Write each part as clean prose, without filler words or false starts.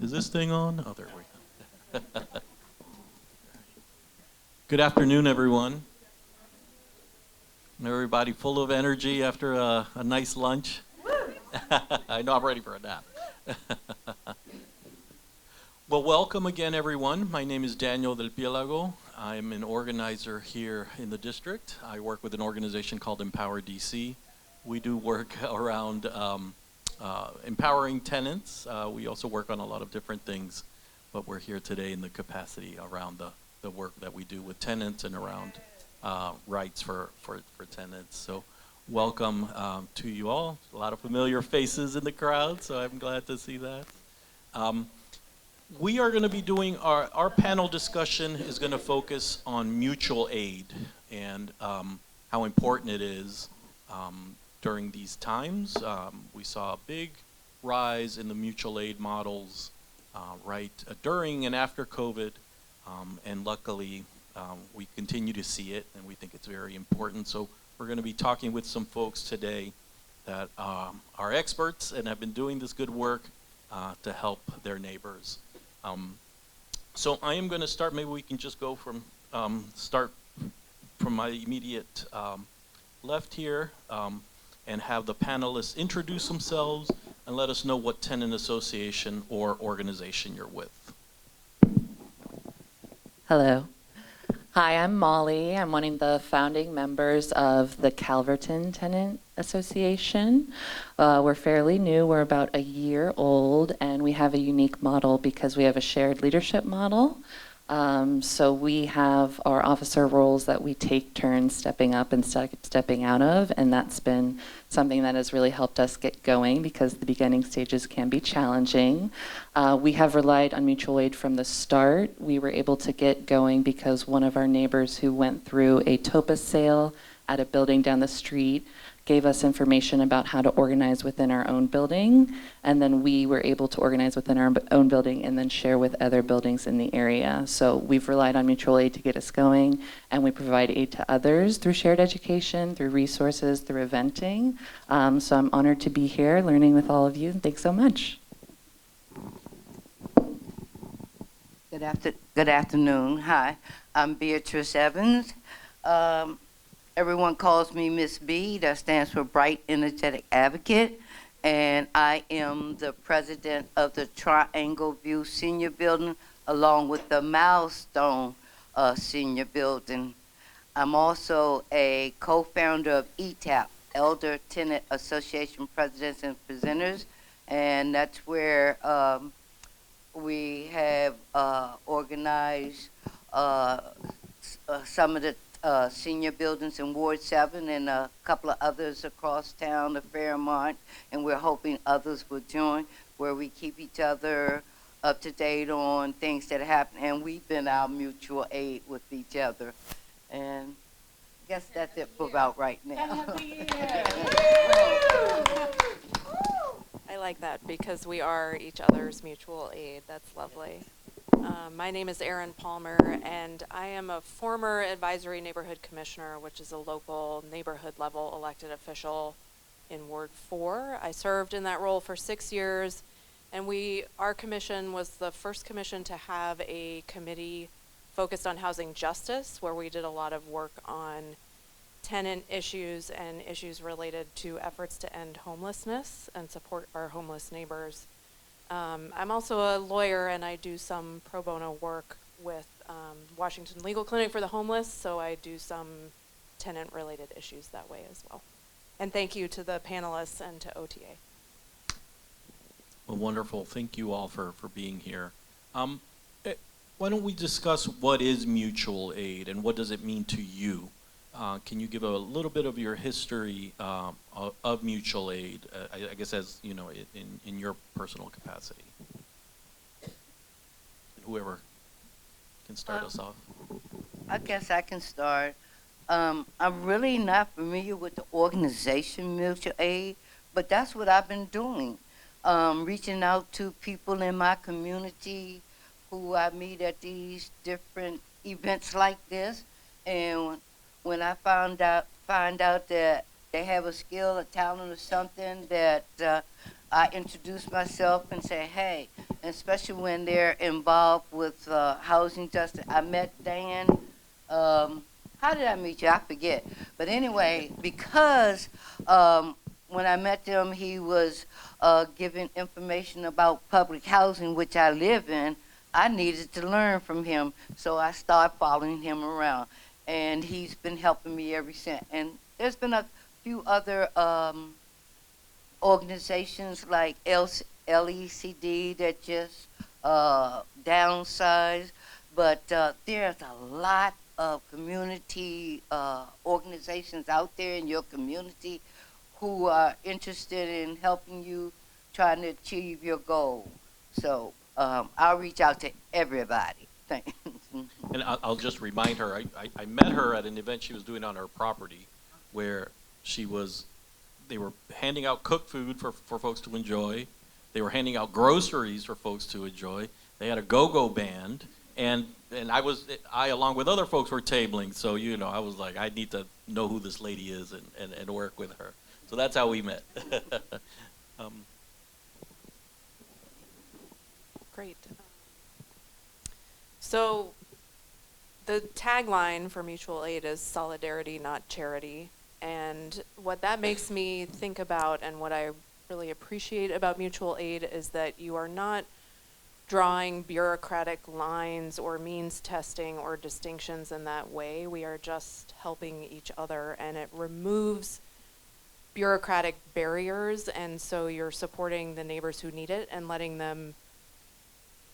Is this thing on? Oh, there we go. Good afternoon, everyone. Everybody full of energy after a nice lunch? I know I'm ready for a nap. Well, welcome again, everyone. My name is Daniel del Pielago. I'm an organizer here in the district. I work with an organization called Empower DC. We do work around empowering tenants. We also work on a lot of different things, but we're here today in the capacity around the work that we do with tenants and around rights for tenants. So welcome to you all. A lot of familiar faces in the crowd, so I'm glad to see that. We are going to be doing our panel discussion is going to focus on mutual aid and how important it is during these times. We saw a big rise in the mutual aid models during and after COVID, and luckily we continue to see it, and we think it's very important. So we're going to be talking with some folks today that are experts and have been doing this good work to help their neighbors. So I am going to start. Maybe we can just go from start from my immediate left here and have the panelists introduce themselves and let us know what tenant association or organization you're with. Hello. Hi, I'm Molly. I'm one of the founding members of the Calverton Tenant Association. We're fairly new. We're about a year old, and we have a unique model because we have a shared leadership model. So we have our officer roles that we take turns stepping up and stepping out of, and that's been something that has really helped us get going because the beginning stages can be challenging. We have relied on mutual aid from the start. We were able to get going because one of our neighbors who went through a TOPA sale at a building down the street gave us information about how to organize within our own building, and then we were able to organize within our own building and then share with other buildings in the area. So we've relied on mutual aid to get us going, and we provide aid to others through shared education, through resources, through eventing. So I'm honored to be here learning with all of you, and thanks so much. Good afternoon. Hi, I'm Beatrice Evans. Everyone calls me Miss B. That stands for Bright Energetic Advocate. And I am the president of the Triangle View Senior Building, along with the Milestone Senior Building. I'm also a co-founder of ETAP, Elder Tenant Association Presidents and Presenters. And that's where we have organized some of the senior buildings in Ward 7 and a couple of others across town, the Fairmont, and we're hoping others will join, where we keep each other up to date on things that happen, and we've been our mutual aid with each other. And I guess that's it for about right now. I like that because we are each other's mutual aid. That's lovely. My name is Erin Palmer, and I am a former advisory neighborhood commissioner, which is a local neighborhood level elected official in Ward 4. I served in that role for 6 years, and our commission was the first commission to have a committee focused on housing justice, where we did a lot of work on tenant issues and issues related to efforts to end homelessness and support our homeless neighbors. I'm also a lawyer, and I do some pro bono work with Washington Legal Clinic for the Homeless, so I do some tenant-related issues that way as well. And thank you to the panelists and to OTA. Well, wonderful. Thank you all for being here. Why don't we discuss what is mutual aid and what does it mean to you? Can you give a little bit of your history of mutual aid, I guess as, you know, in your personal capacity? Whoever can start us off. I guess I can start. I'm really not familiar with the organization mutual aid, but that's what I've been doing. Reaching out to people in my community who I meet at these different events like this, and when I find out that they have a skill, a talent, or something that I introduce myself and say, hey, and especially when they're involved with housing justice. I met Dan. How did I meet you? I forget. But anyway, because when I met him, he was giving information about public housing, which I live in. I needed to learn from him, so I started following him around. And he's been helping me ever since. And there's been a few other organizations like LECD that just downsized, but there's a lot of community organizations out there in your community who are interested in helping you trying to achieve your goal. So I'll reach out to everybody. Thanks. And I'll just remind her, I met her at an event she was doing on her property where they were handing out cooked food for folks to enjoy. They were handing out groceries for folks to enjoy. They had a go-go band, and I along with other folks were tabling. So I was like, I need to know who this lady is and work with her. So that's how we met. Great. So the tagline for mutual aid is solidarity, not charity. And what that makes me think about, and what I really appreciate about mutual aid, is that you are not drawing bureaucratic lines or means testing or distinctions in that way. We are just helping each other, and it removes bureaucratic barriers, and so you're supporting the neighbors who need it and letting them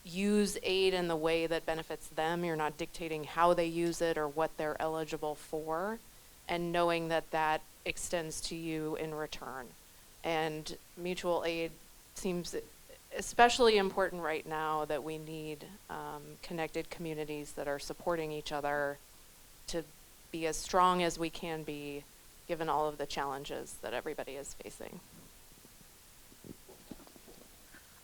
use aid in the way that benefits them. You're not dictating how they use it or what they're eligible for, and knowing that that extends to you in return. And mutual aid seems especially important right now, that we need connected communities that are supporting each other to be as strong as we can be, given all of the challenges that everybody is facing.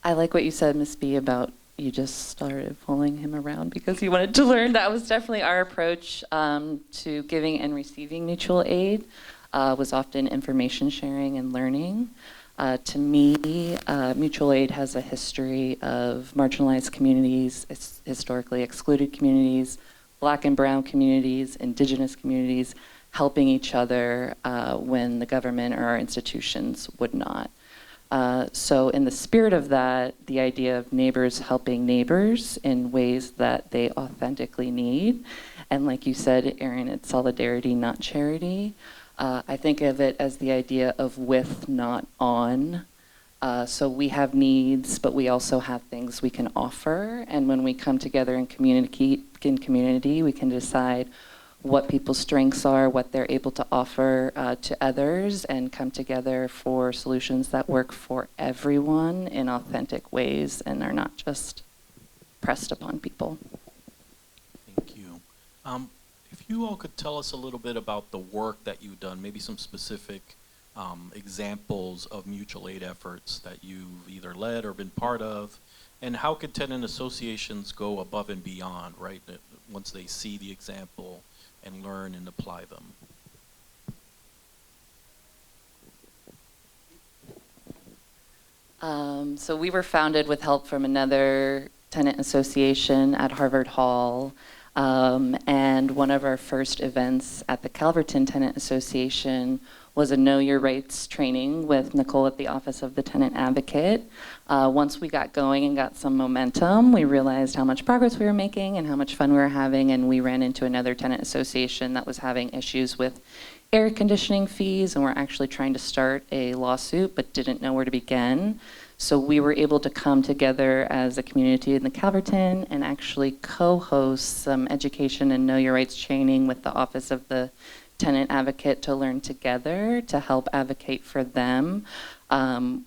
I like what you said, Ms. B, about you just started following him around because you wanted to learn. That was definitely our approach to giving and receiving mutual aid, was often information sharing and learning. To me, mutual aid has a history of marginalized communities, historically excluded communities, Black and brown communities, indigenous communities, helping each other when the government or our institutions would not. So in the spirit of that, the idea of neighbors helping neighbors in ways that they authentically need, and like you said, Erin, it's solidarity, not charity. I think of it as the idea of with, not on. So we have needs, but we also have things we can offer. And when we come together in community, we can decide what people's strengths are, what they're able to offer to others, and come together for solutions that work for everyone in authentic ways and are not just pressed upon people. Thank you. If you all could tell us a little bit about the work that you've done, maybe some specific examples of mutual aid efforts that you've either led or been part of, and how could tenant associations go above and beyond, right, once they see the example and learn and apply them? So we were founded with help from another tenant association at Harvard Hall. And one of our first events at the Calverton Tenant Association was a Know Your Rights training with Nicole at the Office of the Tenant Advocate. Once we got going and got some momentum, we realized how much progress we were making and how much fun we were having, and we ran into another tenant association that was having issues with air conditioning fees, and we're actually trying to start a lawsuit but didn't know where to begin. So we were able to come together as a community in the Calverton and actually co-host some education and Know Your Rights training with the Office of the Tenant Advocate to learn together to help advocate for them.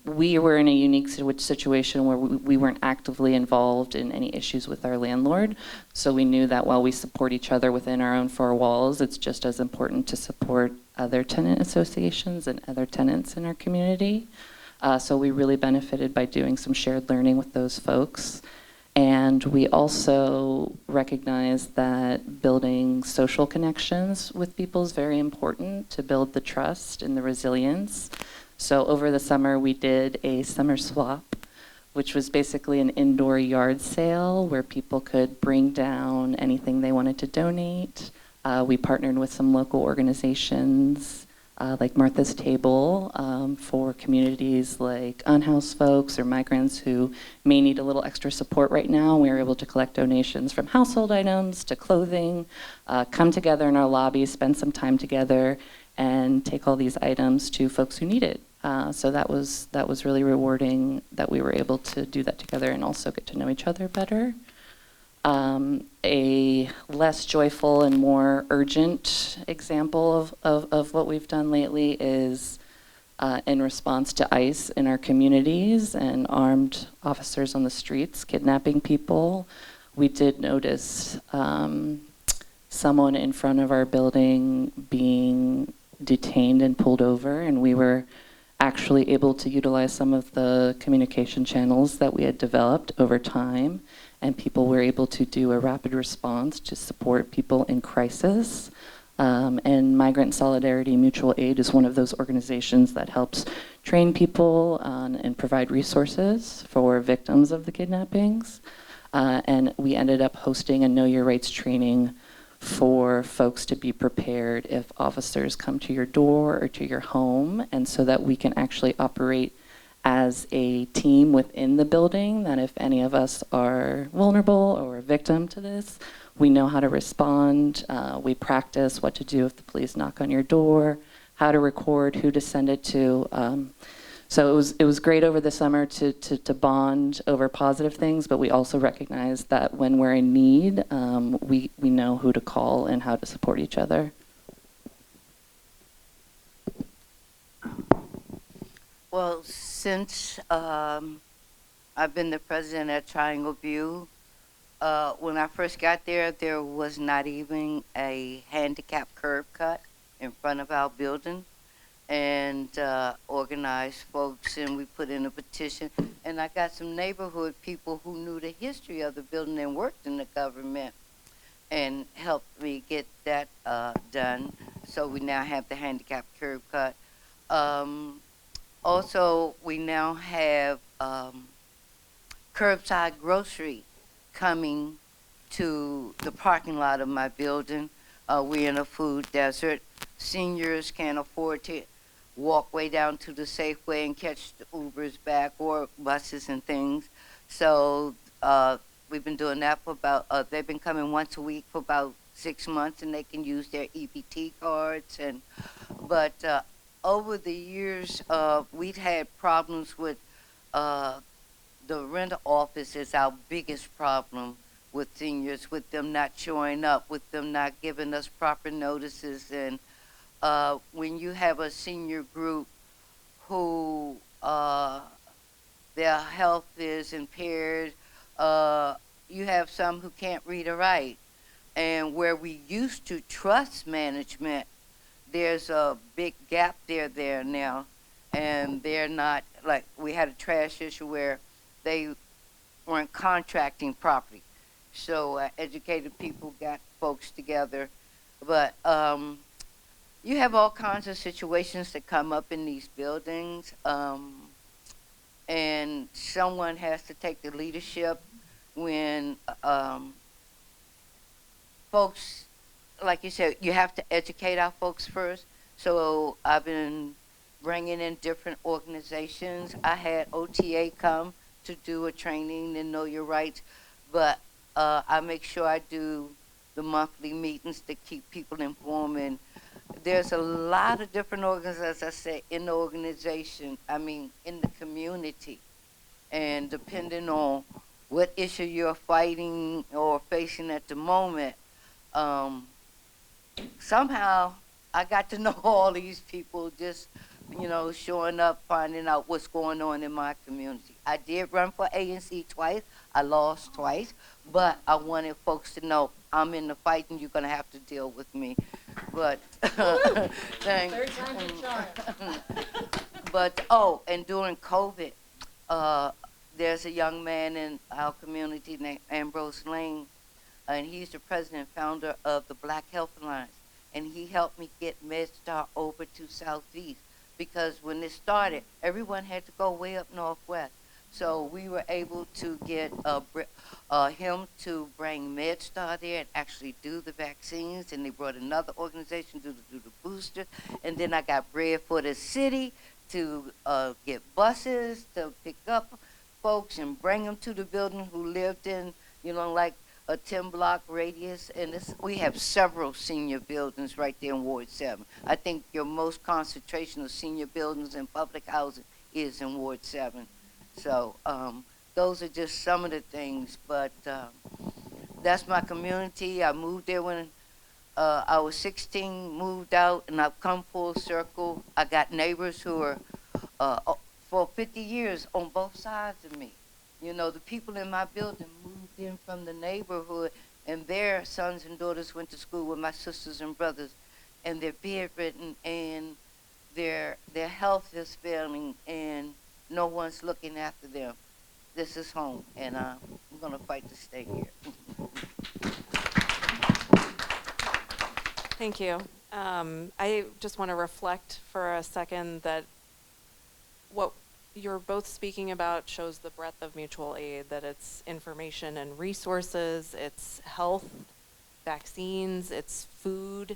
We were in a unique situation where we weren't actively involved in any issues with our landlord. So we knew that while we support each other within our own four walls, it's just as important to support other tenant associations and other tenants in our community. So we really benefited by doing some shared learning with those folks. And we also recognize that building social connections with people is very important to build the trust and the resilience. So over the summer, we did a summer swap, which was basically an indoor yard sale where people could bring down anything they wanted to donate. We partnered with some local organizations like Martha's Table for communities like unhoused folks or migrants who may need a little extra support right now. We were able to collect donations from household items to clothing, come together in our lobby, spend some time together, and take all these items to folks who need it. So that was really rewarding that we were able to do that together and also get to know each other better. A less joyful and more urgent example of what we've done lately is in response to ICE in our communities and armed officers on the streets kidnapping people. We did notice someone in front of our building being detained and pulled over, and we were actually able to utilize some of the communication channels that we had developed over time, and people were able to do a rapid response to support people in crisis. And Migrant Solidarity Mutual Aid is one of those organizations that helps train people and provide resources for victims of the kidnappings. And we ended up hosting a Know Your Rights training for folks to be prepared if officers come to your door or to your home, and so that we can actually operate as a team within the building, that if any of us are vulnerable or a victim to this, we know how to respond. We practice what to do if the police knock on your door, how to record, who to send it to. So it was great over the summer to bond over positive things, but we also recognize that when we're in need, we know who to call and how to support each other. Well, since I've been the president at Triangle View, when I first got there, there was not even a handicap curb cut in front of our building, and organized folks, and we put in a petition, and I got some neighborhood people who knew the history of the building and worked in the government and helped me get that done. So we now have the handicap curb cut. Also, we now have curbside grocery coming to the parking lot of my building. We're in a food desert. Seniors can't afford to walk way down to the Safeway and catch the Ubers back or buses and things. So we've been doing that for about, they've been coming once a week for about 6 months, and they can use their EBT cards. But over the years, we've had problems with the rental office is our biggest problem with seniors, with them not showing up, with them not giving us proper notices. And when you have a senior group who their health is impaired, you have some who can't read or write. And where we used to trust management, there's a big gap there now. And they're not, like, we had a trash issue where they weren't contracting properly. So educated people got folks together. But you have all kinds of situations that come up in these buildings. And someone has to take the leadership when folks, like you said, you have to educate our folks first. So I've been bringing in different organizations. I had OTA come to do a training and know your rights, but I make sure I do the monthly meetings to keep people informed. And there's a lot of different organizations, as I said, in the organization, in the community. And depending on what issue you're fighting or facing at the moment, somehow I got to know all these people just, showing up, finding out what's going on in my community. I did run for ANC twice. I lost twice, but I wanted folks to know I'm in the fight and you're going to have to deal with me. But Third time's a charm. But and during COVID, there's a young man in our community named Ambrose Lane, and he's the president and founder of the Black Health Alliance, and he helped me get MedStar over to Southeast. because when it started, everyone had to go way up northwest. So we were able to get him to bring MedStar there and actually do the vaccines, and they brought another organization to do the booster. And then I got bread for the city to get buses to pick up folks and bring them to the building who lived in, like a 10-block radius. And we have several senior buildings right there in Ward 7. I think your most concentration of senior buildings and public housing is in Ward 7. So those are just some of the things, but that's my community. I moved there when I was 16, moved out, and I've come full circle. I got neighbors who are for 50 years on both sides of me. The people in my building moved in from the neighborhood, and their sons and daughters went to school with my sisters and brothers, and they're bedridden, and their health is failing, and no one's looking after them. This is home, and I'm going to fight to stay here. Thank you. I just want to reflect for a second that what you're both speaking about shows the breadth of mutual aid, that it's information and resources, it's health, vaccines, it's food,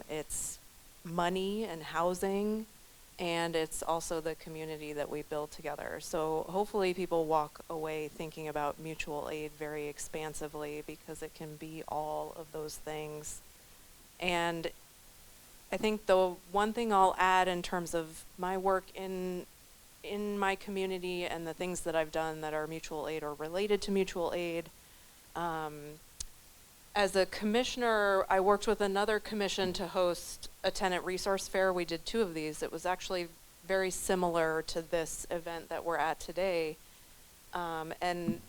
it's money and housing, and it's also the community that we build together. So hopefully people walk away thinking about mutual aid very expansively, because it can be all of those things. And I think the one thing I'll add in terms of my work in my community and the things that I've done that are mutual aid or related to mutual aid, as a commissioner, I worked with another commission to host a tenant resource fair. We did 2 of these. It was actually very similar to this event that we're at today. And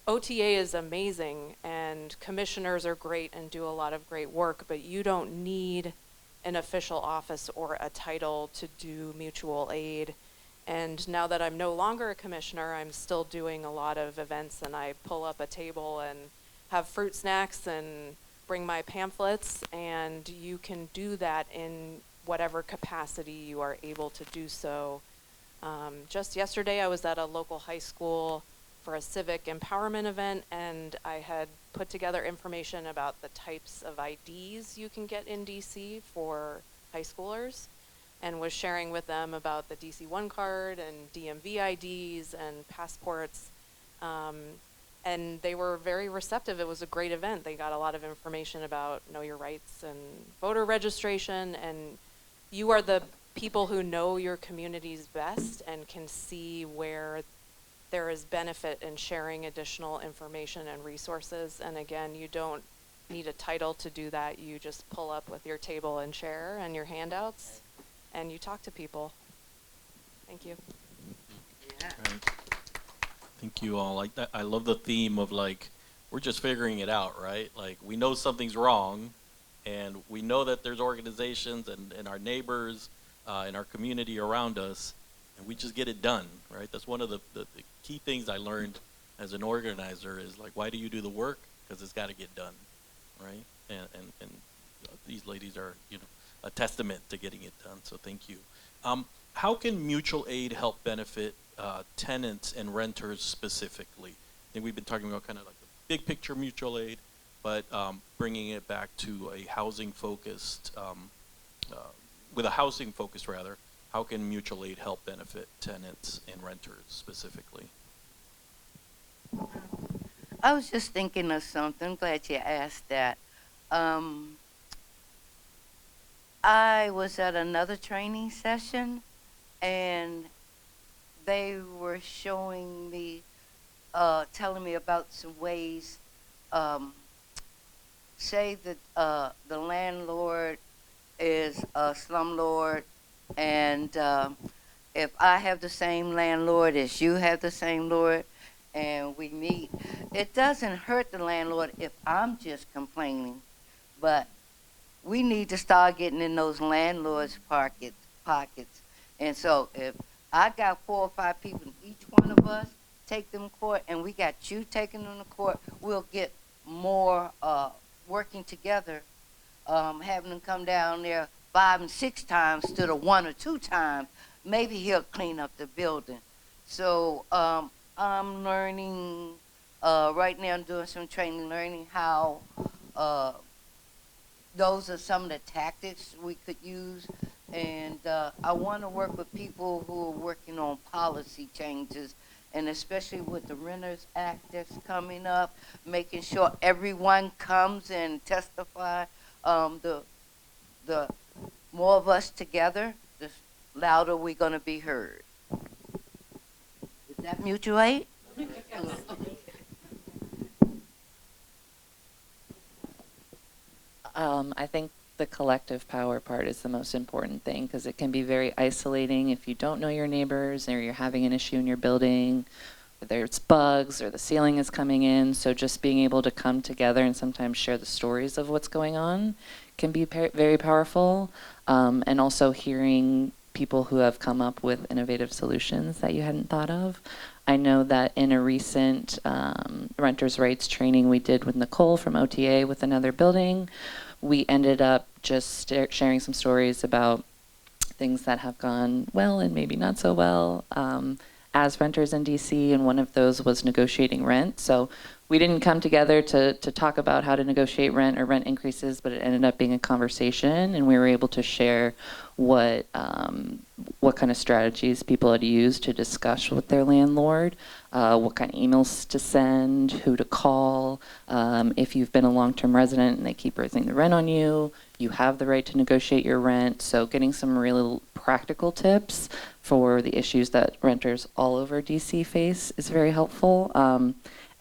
OTA is amazing, and commissioners are great and do a lot of great work, but you don't need an official office or a title to do mutual aid. And now that I'm no longer a commissioner, I'm still doing a lot of events, and I pull up a table and have fruit snacks and bring my pamphlets, and you can do that in whatever capacity you are able to do so. Just yesterday I was at a local high school for a civic empowerment event, and I had put together information about the types of IDs you can get in DC for high schoolers, and was sharing with them about the DC-1 card and DMV IDs and passports. And they were very receptive. It was a great event. They got a lot of information about know your rights and voter registration, and you are the people who know your communities best and can see where there is benefit in sharing additional information and resources. And again, you don't need a title to do that. You just pull up with your table and share and your handouts, and you talk to people. Thank you. Yeah. Right. Thank you all. Like that, I love the theme of we're just figuring it out, right? Like we know something's wrong, and we know that there's organizations and our neighbors in our community around us, and we just get it done, right? That's one of the key things I learned as an organizer is why do you do the work? Because it's got to get done, right? And these ladies are a testament to getting it done. So thank you. How can mutual aid help benefit tenants and renters specifically? I think we've been talking about kind of the big picture mutual aid, but bringing it back to a housing focused, with a housing focus rather, how can mutual aid help benefit tenants and renters specifically? I was just thinking of something. Glad you asked that. I was at another training session, and they were showing me, telling me about some ways, say that the landlord is a slumlord, and if I have the same landlord as you have the same lord, and we meet, it doesn't hurt the landlord if I'm just complaining, but we need to start getting in those landlords' pockets. And so if I got 4 or 5 people, and each one of us take them to court, and we got you taking them to court, we'll get more working together, having them come down there 5 and 6 times instead of 1 or 2 times, maybe he'll clean up the building. So I'm learning, right now I'm doing some training, learning how, those are some of the tactics we could use. And I want to work with people who are working on policy changes, and especially with the Renters Act that's coming up, making sure everyone comes and testify. The more of us together, the louder we're going to be heard. Is that mutual aid? I think the collective power part is the most important thing, because it can be very isolating if you don't know your neighbors or you're having an issue in your building, whether it's bugs or the ceiling is coming in. So just being able to come together and sometimes share the stories of what's going on can be very powerful. And also hearing people who have come up with innovative solutions that you hadn't thought of. I know that in a recent renters' rights training we did with Nicole from OTA with another building, we ended up just sharing some stories about things that have gone well and maybe not so well as renters in DC, and one of those was negotiating rent. So we didn't come together to talk about how to negotiate rent or rent increases, but it ended up being a conversation, and we were able to share what kind of strategies people had used to discuss with their landlord, what kind of emails to send, who to call. If you've been a long-term resident and they keep raising the rent on you, you have the right to negotiate your rent. So getting some really practical tips for the issues that renters all over DC face is very helpful.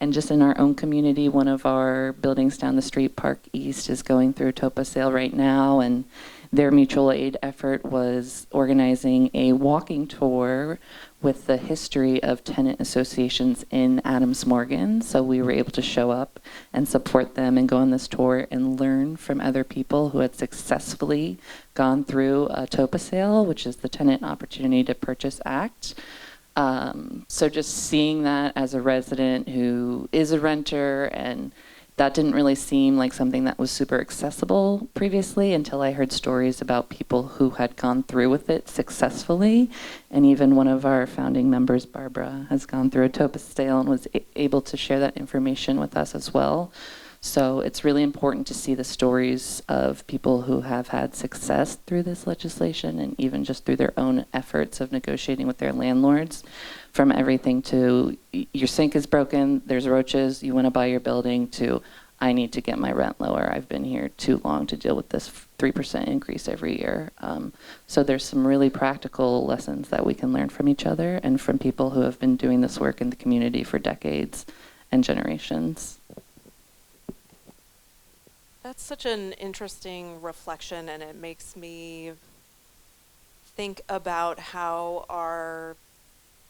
And just in our own community, one of our buildings down the street, Park East, is going through a TOPA sale right now, and their mutual aid effort was organizing a walking tour with the history of tenant associations in Adams Morgan. So we were able to show up and support them and go on this tour and learn from other people who had successfully gone through a TOPA sale, which is the Tenant Opportunity to Purchase Act. So just seeing that as a resident who is a renter, and that didn't really seem like something that was super accessible previously until I heard stories about people who had gone through with it successfully. And even one of our founding members, Barbara, has gone through a TOPA sale and was able to share that information with us as well. So it's really important to see the stories of people who have had success through this legislation, and even just through their own efforts of negotiating with their landlords, from everything to your sink is broken, there's roaches, you want to buy your building, to I need to get my rent lower. I've been here too long to deal with this 3% increase every year. So there's some really practical lessons that we can learn from each other and from people who have been doing this work in the community for decades and generations. That's such an interesting reflection, and it makes me think about how our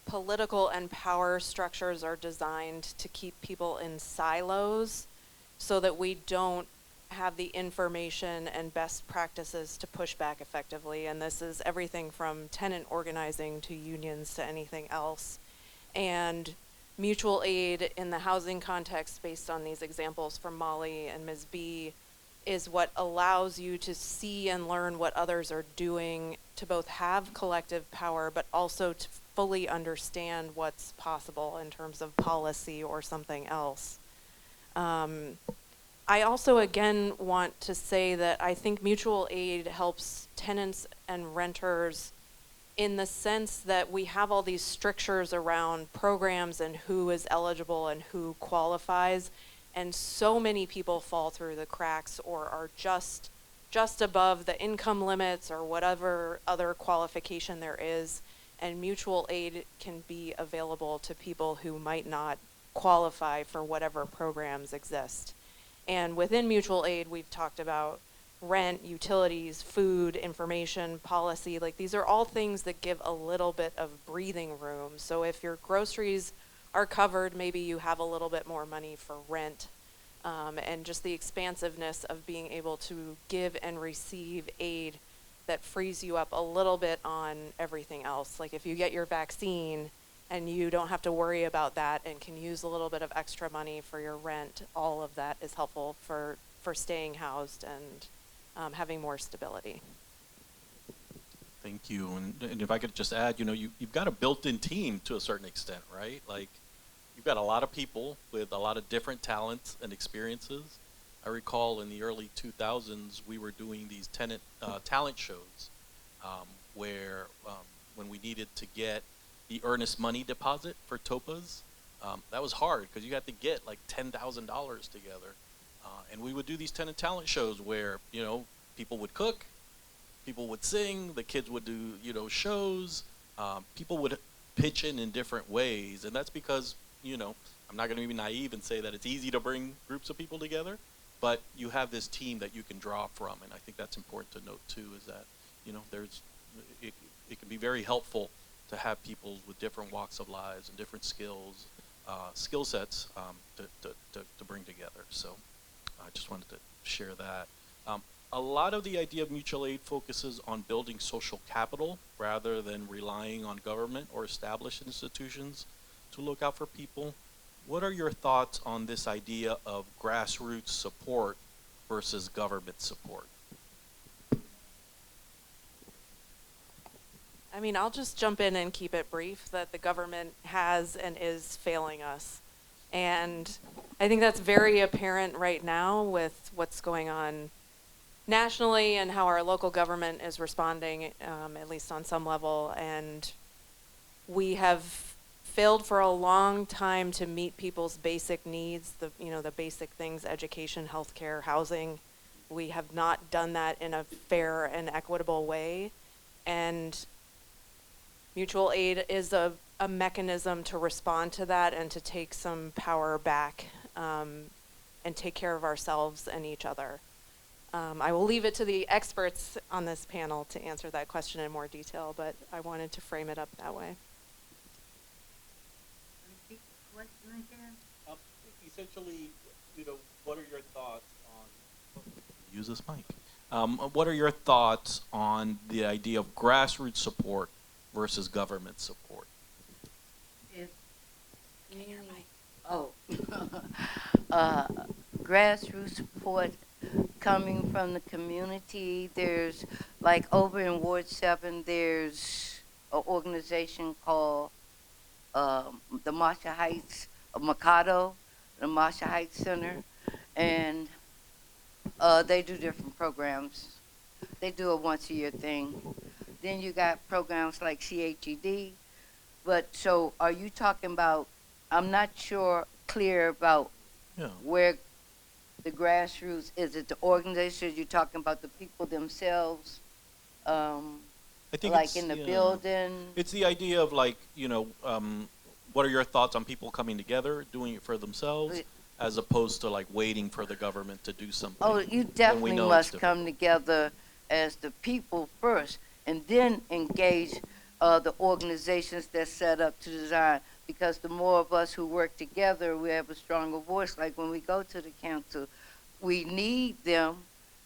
political and power structures are designed to keep people in silos so that we don't have the information and best practices to push back effectively. And this is everything from tenant organizing to unions to anything else. And mutual aid in the housing context, based on these examples from Molly and Ms. B, is what allows you to see and learn what others are doing to both have collective power, but also to fully understand what's possible in terms of policy or something else. I also, again, want to say that I think mutual aid helps tenants and renters in the sense that we have all these strictures around programs and who is eligible and who qualifies. And so many people fall through the cracks or are just above the income limits or whatever other qualification there is. And mutual aid can be available to people who might not qualify for whatever programs exist. And within mutual aid, we've talked about rent, utilities, food, information, policy. Like, these are all things that give a little bit of breathing room. So if your groceries are covered, maybe you have a little bit more money for rent, and just the expansiveness of being able to give and receive aid that frees you up a little bit on everything else. Like if you get your vaccine and you don't have to worry about that and can use a little bit of extra money for your rent, all of that is helpful for staying housed and having more stability. Thank you. And if I could just add, you've got a built-in team to a certain extent, right? Like, you've got a lot of people with a lot of different talents and experiences. I recall in the early 2000s, we were doing these talent shows where when we needed to get the earnest money deposit for TOPAs, that was hard because you had to get like $10,000 together. And we would do these tenant talent shows where, people would cook, people would sing, the kids would do, shows, people would pitch in different ways. And that's because, I'm not going to be naive and say that it's easy to bring groups of people together, but you have this team that you can draw from. And I think that's important to note too, is that, it can be very helpful to have people with different walks of lives and different skill sets to bring together. So I just wanted to share that. A lot of the idea of mutual aid focuses on building social capital rather than relying on government or established institutions to look out for people. What are your thoughts on this idea of grassroots support versus government support? I mean, I'll just jump in and keep it brief that the government has and is failing us. And I think that's very apparent right now with what's going on nationally and how our local government is responding, at least on some level. And we have failed for a long time to meet people's basic needs, the basic things, education, healthcare, housing. We have not done that in a fair and equitable way. And mutual aid is a mechanism to respond to that and to take some power back and take care of ourselves and each other. I will leave it to the experts on this panel to answer that question in more detail, but I wanted to frame it up that way. Repeat the question again? Essentially, what are your thoughts on... Use this mic. What are your thoughts on the idea of grassroots support versus government support? Grassroots support coming from the community. There's, like over in Ward 7, there's an organization called the Marshall Heights, Mikado, the Marshall Heights Center, and they do different programs. They do a once-a-year thing. Then you got programs like CHED. But so are you talking about, I'm not clear about where the grassroots, is it the organizations, you're talking about the people themselves, I think like in the building? It's the idea of like, what are your thoughts on people coming together, doing it for themselves, as opposed to like waiting for the government to do something? Oh, you definitely must come together as the people first, and then engage the organizations that's set up to design. Because the more of us who work together, we have a stronger voice. Like when we go to the council, we need them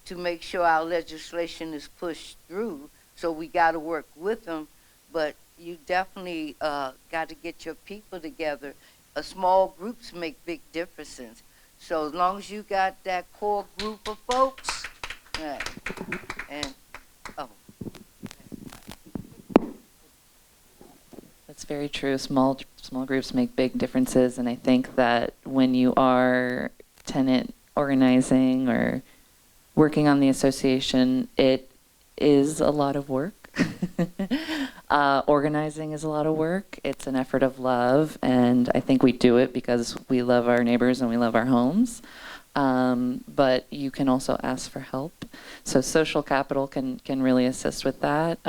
to make sure our legislation is pushed through. So we got to work with them. But you definitely got to get your people together. Small groups make big differences. So as long as you got that core group of folks, and That's very true. Small groups make big differences, and I think that when you are tenant organizing or working on the association, it is a lot of work. Organizing is a lot of work. It's an effort of love, and I think we do it because we love our neighbors and we love our homes. But you can also ask for help. So social capital can really assist with that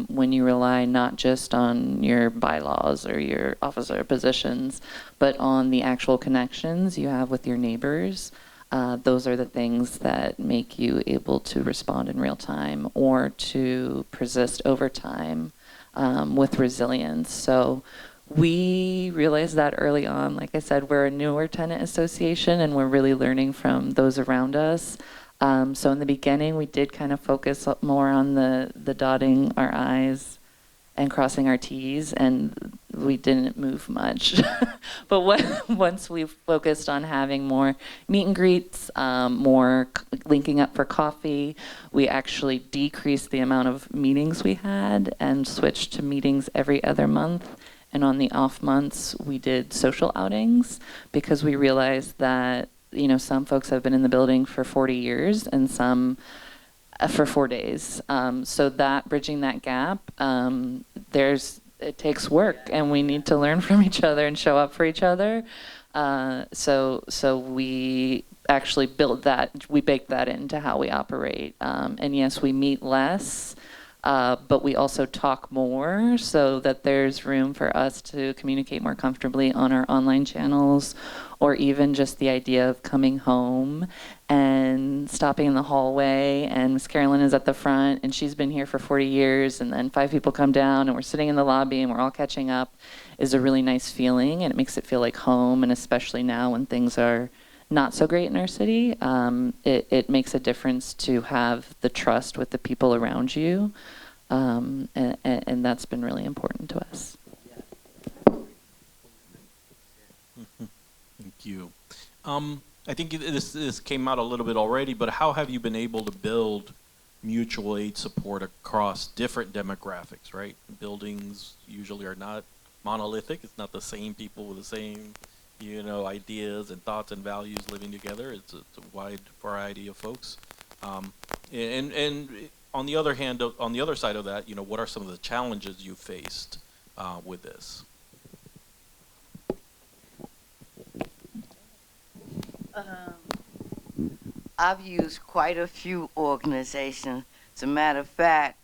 when you rely not just on your bylaws or your officer positions, but on the actual connections you have with your neighbors. Those are the things that make you able to respond in real time or to persist over time with resilience. So we realized that early on. Like I said, we're a newer tenant association and we're really learning from those around us. So in the beginning, we did kind of focus more on the dotting our I's and crossing our T's, and we didn't move much. But once we focused on having more meet and greets, more linking up for coffee, we actually decreased the amount of meetings we had and switched to meetings every other month. And on the off months, we did social outings because we realized that, you know, some folks have been in the building for 40 years and some for 4 days. So that bridging that gap, it takes work, and we need to learn from each other and show up for each other. So we actually we baked that into how we operate. And yes, we meet less, but we also talk more so that there's room for us to communicate more comfortably on our online channels, or even just the idea of coming home and stopping in the hallway, and Miss Carolyn is at the front and she's been here for 40 years, and then 5 people come down and we're sitting in the lobby and we're all catching up, is a really nice feeling, and it makes it feel like home. And especially now when things are not so great in our city, it makes a difference to have the trust with the people around you, and that's been really important to us. Thank you. I think this came out a little bit already, but how have you been able to build mutual aid support across different demographics, right? Buildings usually are not monolithic. It's not the same people with the same, you know, ideas and thoughts and values living together. It's a wide variety of folks. And on the other hand, on the other side of that, you know, what are some of the challenges you faced with this? I've used quite a few organizations. As a matter of fact,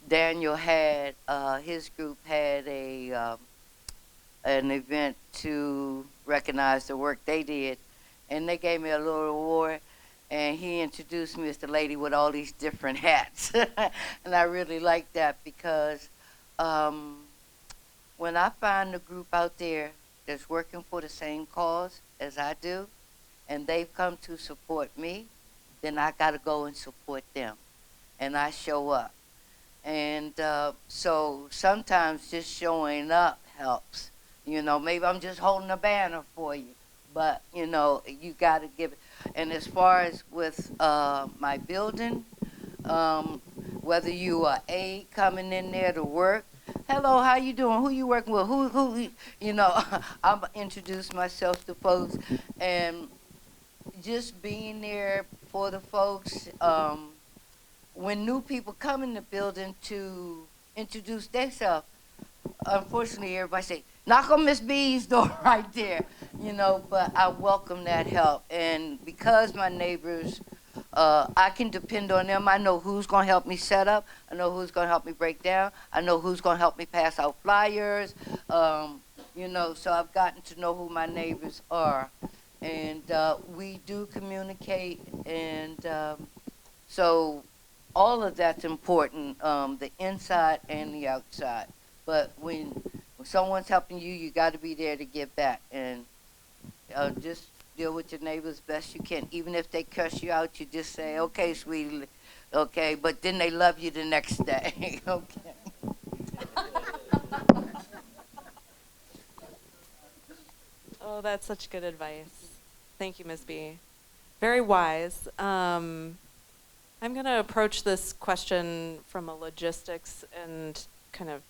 Daniel had his group had an event to recognize the work they did, and they gave me a little award. And he introduced me as the lady with all these different hats, and I really like that because when I find a group out there that's working for the same cause as I do, and they've come to support me, then I got to go and support them. And I show up. And so sometimes just showing up helps. You know, maybe I'm just holding a banner for you, but, you know, you got to give it. And as far as with my building, whether you are aide coming in there to work, hello, how you doing? Who you working with? Who you know, I'm introduce myself to folks, and just being there for the folks. When new people come in the building to introduce themselves, unfortunately, everybody say, knock on Miss B's door right there, you know, but I welcome that help. And because my neighbors, I can depend on them. I know who's going to help me set up. I know who's going to help me break down. I know who's going to help me pass out flyers. You know, so I've gotten to know who my neighbors are. And we do communicate, and so all of that's important, the inside and the outside. But when someone's helping you, you got to be there to give back, and just deal with your neighbors best you can. Even if they cuss you out, you just say, okay, sweetie, okay, but then they love you the next day. Okay. Oh, that's such good advice. Thank you, Ms. B. Very wise. I'm going to approach this question from a logistics and kind of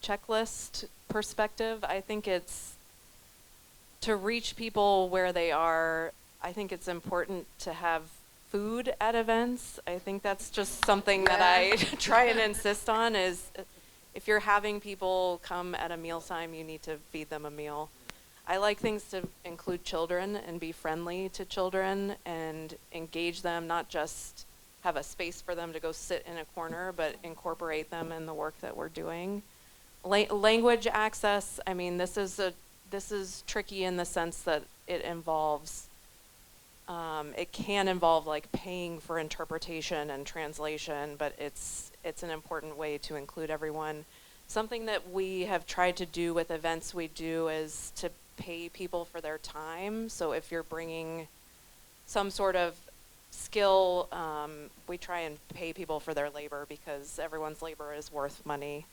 checklist perspective. I think it's to reach people where they are. I think it's important to have food at events. I think that's just something that I try and insist on, is if you're having people come at a mealtime, you need to feed them a meal. I like things to include children and be friendly to children and engage them, not just have a space for them to go sit in a corner, but incorporate them in the work that we're doing. Language access, I mean, this is tricky in the sense that it involves, it can involve like paying for interpretation and translation, but it's an important way to include everyone. Something that we have tried to do with events we do is to pay people for their time. So if you're bringing some sort of skill. We try and pay people for their labor because everyone's labor is worth money.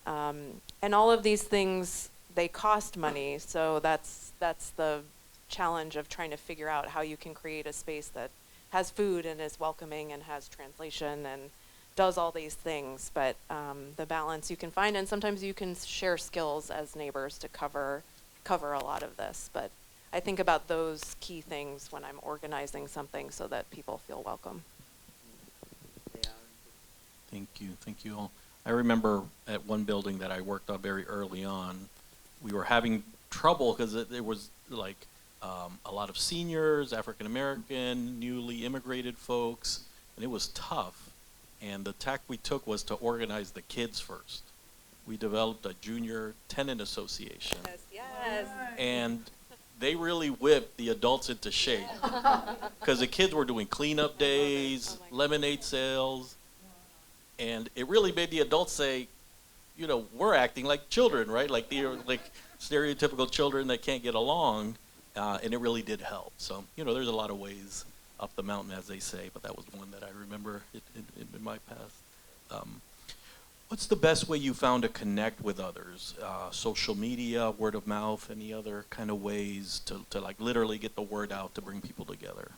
And all of these things, they cost money. So that's the challenge of trying to figure out how you can create a space that has food and is welcoming and has translation and does all these things. But the balance you can find, and sometimes you can share skills as neighbors to cover a lot of this. But I think about those key things when I'm organizing something so that people feel welcome. Thank you all. I remember at one building that I worked on very early on, we were having trouble because there was like a lot of seniors, African American, newly immigrated folks, and it was tough. And the tack we took was to organize the kids first. We developed a junior tenant association. Yes. And they really whipped the adults into shape because the kids were doing cleanup days, lemonade sales, and it really made the adults say, you know, we're acting like children, right? Like they're like stereotypical children that can't get along, and it really did help. So, you know, there's a lot of ways up the mountain, as they say, but that was one that I remember in my past. What's the best way you found to connect with others? Social media, word of mouth, any other kind of ways to like literally get the word out to bring people together?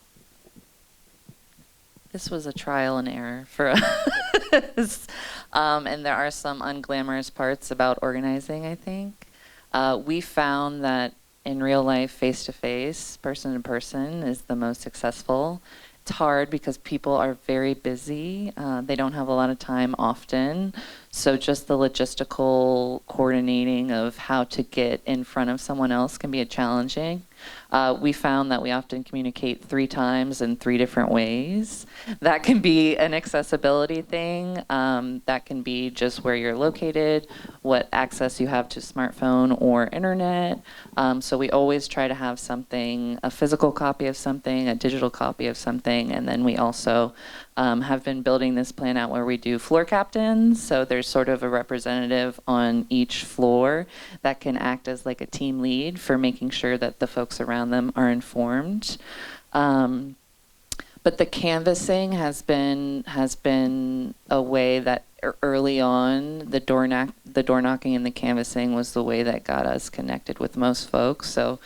This was a trial and error for us. And there are some unglamorous parts about organizing, I think. We found that in real life, face-to-face, person-to-person is the most successful. It's hard because people are very busy. They don't have a lot of time often. So just the logistical coordinating of how to get in front of someone else can be challenging. We found that we often communicate 3 times in 3 different ways. That can be an accessibility thing. That can be just where you're located, what access you have to smartphone or internet. So we always try to have something, a physical copy of something, a digital copy of something, and then we also have been building this plan out where we do floor captains. So there's sort of a representative on each floor that can act as like a team lead for making sure that the folks around them are informed. But the canvassing has been a way that early on, the door knocking and the canvassing was the way that got us connected with most folks. So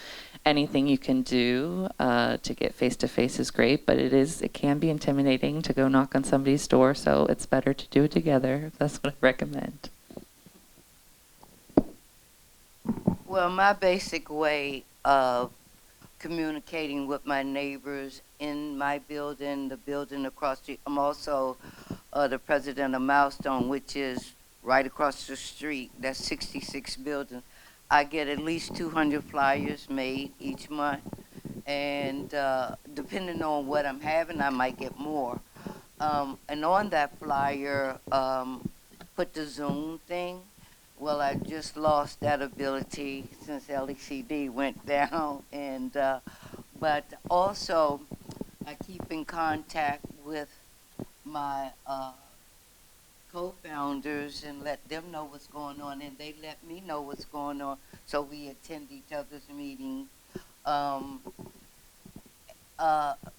anything you can do to get face to face is great, but it can be intimidating to go knock on somebody's door. So it's better to do it together. That's what I recommend. Well, my basic way of communicating with my neighbors in my building, the building across the street. I'm also the president of Milestone, which is right across the street. That's 66 buildings. I get at least 200 flyers made each month, and depending on what I'm having, I might get more. And on that flyer, put the Zoom thing. Well, I just lost that ability since LECD went down, and but also I keep in contact with my co-founders and let them know what's going on, and they let me know what's going on, so we attend each other's meetings.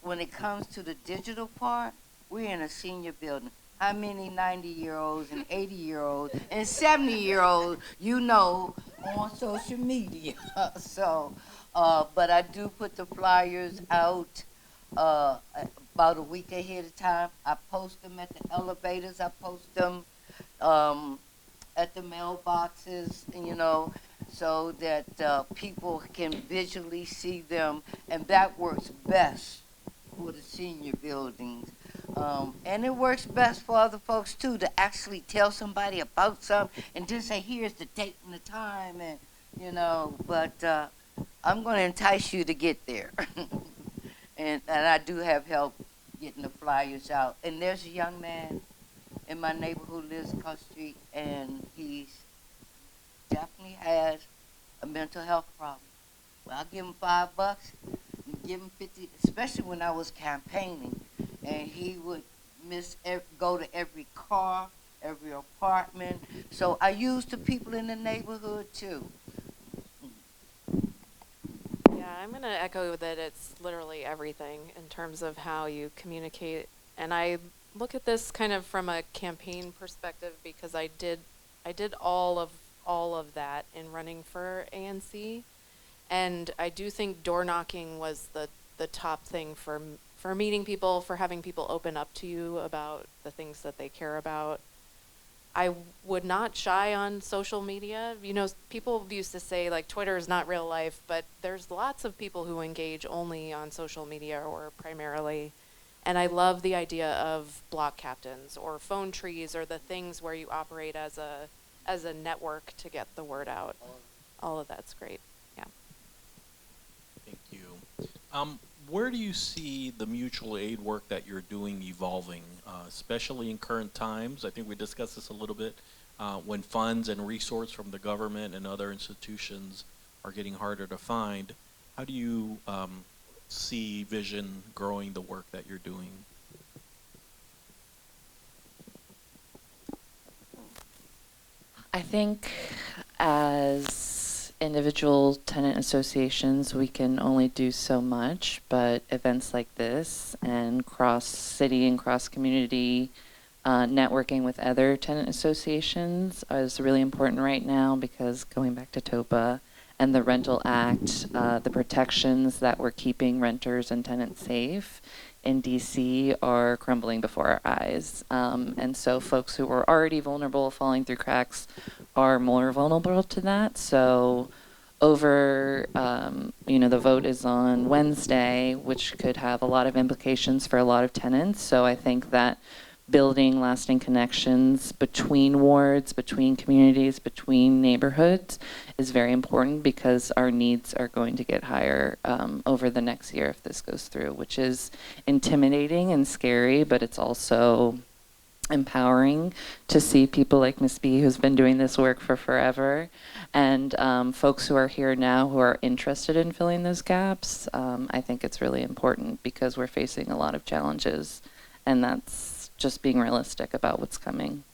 When it comes to the digital part, we're in a senior building. How many 90-year-olds and 80-year-olds and 70-year-olds you know on social media? So, but I do put the flyers out about a week ahead of time. I post them at the elevators. I post them at the mailboxes, you know, so that people can visually see them, and that works best for the senior buildings. And it works best for other folks too, to actually tell somebody about something and just say, here's the date and the time, and you know, but I'm going to entice you to get there. and I do have help getting the flyers out. And there's a young man in my neighborhood who lives across the street, and he's definitely has a mental health problem. Well, I'll give him $5 and give him 50, especially when I was campaigning. And he would go to every car, every apartment. So I use the people in the neighborhood too. Yeah, I'm going to echo that it's literally everything in terms of how you communicate. And I look at this kind of from a campaign perspective because I did all of that in running for ANC. And I do think door knocking was the top thing for meeting people, for having people open up to you about the things that they care about. I would not shy on social media. You know, people used to say like Twitter is not real life, but there's lots of people who engage only on social media or primarily. And I love the idea of block captains or phone trees or the things where you operate as a network to get the word out. All of that's great. Yeah. Thank you. Where do you see the mutual aid work that you're doing evolving, especially in current times? I think we discussed this a little bit, when funds and resources from the government and other institutions are getting harder to find. How do you see Vision growing the work that you're doing? I think as individual tenant associations, we can only do so much, but events like this and cross-city and cross-community networking with other tenant associations is really important right now because going back to TOPA and the Rental Act, the protections that were keeping renters and tenants safe in DC are crumbling before our eyes. And so folks who were already vulnerable, falling through cracks, are more vulnerable to that. So the vote is on Wednesday, which could have a lot of implications for a lot of tenants. So I think that building lasting connections between wards, between communities, between neighborhoods is very important because our needs are going to get higher over the next year if this goes through, which is intimidating and scary, but it's also empowering to see people like Miss B, who's been doing this work for forever, and folks who are here now who are interested in filling those gaps. I think it's really important because we're facing a lot of challenges, and that's just being realistic about what's coming.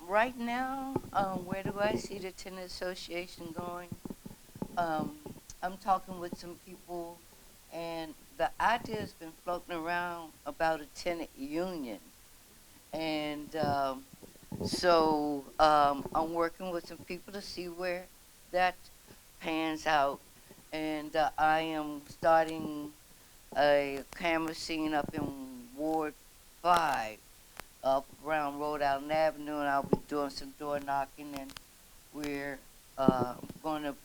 Right now, where do I see the tenant association going? I'm talking with some people, and the idea has been floating around about a tenant union. And so I'm working with some people to see where that pans out. And I am starting a canvassing up in Ward 5 up around Rhode Island Avenue, and I'll be doing some door knocking, and we're going to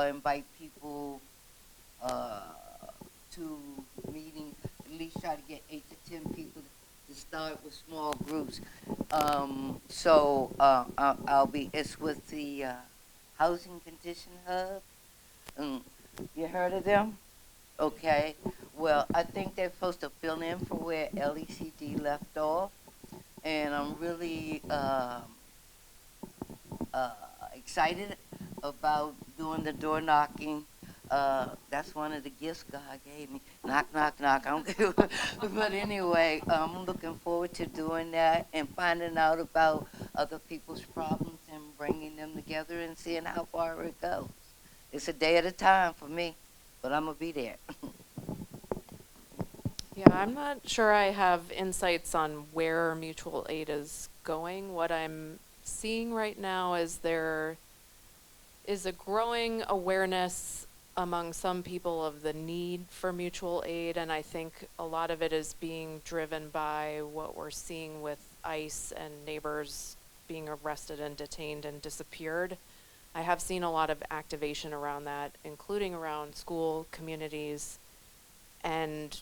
invite people to meeting, at least try to get 8 to 10 people to start with small groups. It's with the Housing Condition Hub. You heard of them? Okay. Well, I think they're supposed to fill in for where LECD left off. And I'm really excited about doing the door knocking. That's one of the gifts God gave me. Knock, knock, knock. I don't care. But anyway, I'm looking forward to doing that and finding out about other people's problems and bringing them together and seeing how far it goes. It's a day at a time for me, but I'm going to be there. Yeah, I'm not sure I have insights on where mutual aid is going. What I'm seeing right now is there is a growing awareness among some people of the need for mutual aid, and I think a lot of it is being driven by what we're seeing with ICE and neighbors being arrested and detained and disappeared. I have seen a lot of activation around that, including around school communities, and